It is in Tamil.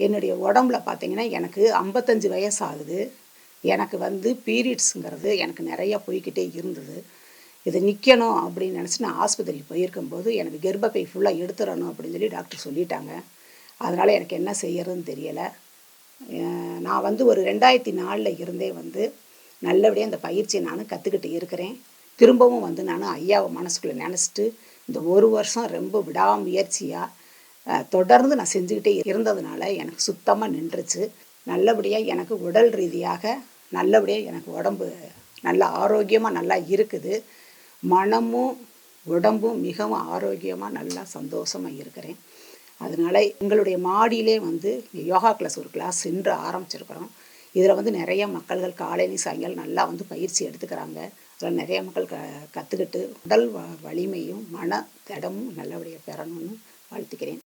என்னுடைய உடம்புல பார்த்தீங்கன்னா எனக்கு 55 வயசு ஆகுது. எனக்கு பீரியட்ஸுங்கிறது எனக்கு நிறையா போய்க்கிட்டே இருந்தது. இது நிற்கணும் அப்படின்னு நினச்சி நான் ஆஸ்பத்திரிக்கு போயிருக்கும்போது எனக்கு கர்ப்பப்பை ஃபுல்லாக எடுத்துடணும் அப்படின்னு சொல்லி டாக்டர் சொல்லிட்டாங்க. அதனால் எனக்கு என்ன செய்யறதுன்னு தெரியலை. நான் ஒரு 2004 இருந்தே நல்லபடியாக இந்த பயிற்சியை நான் கற்றுக்கிட்டு இருக்கிறேன். திரும்பவும் நான் ஐயாவை மனசுக்குள்ளே நினச்சிட்டு இந்த ஒரு வருஷம் ரொம்ப விடாமுயற்சியாக தொடர்ந்து நான் செஞ்சுக்கிட்டே இருந்ததுனால எனக்கு சுத்தமாக நின்றுச்சு. நல்லபடியாக எனக்கு உடல் ரீதியாக நல்லபடியாக எனக்கு உடம்பு நல்லா ஆரோக்கியமாக நல்லா இருக்குது. மனமும் உடம்பும் மிகவும் ஆரோக்கியமாக நல்லா சந்தோஷமாக இருக்கிறேன். அதனால் எங்களுடைய மாடியிலே யோகா கிளாஸ் ஒரு கிளாஸ் சென்று ஆரம்பிச்சிருக்கிறோம். இதில் நிறைய மக்கள்கள் காலையிலையும் சாயங்காலம் நல்லா பயிற்சி எடுத்துக்கிறாங்க. அதில் நிறைய மக்கள் கற்றுக்கிட்டு உடல் வலிமையும் மன திடமும் நல்லபடியாக பெறணும்னு வாழ்த்துக்கிறேன்.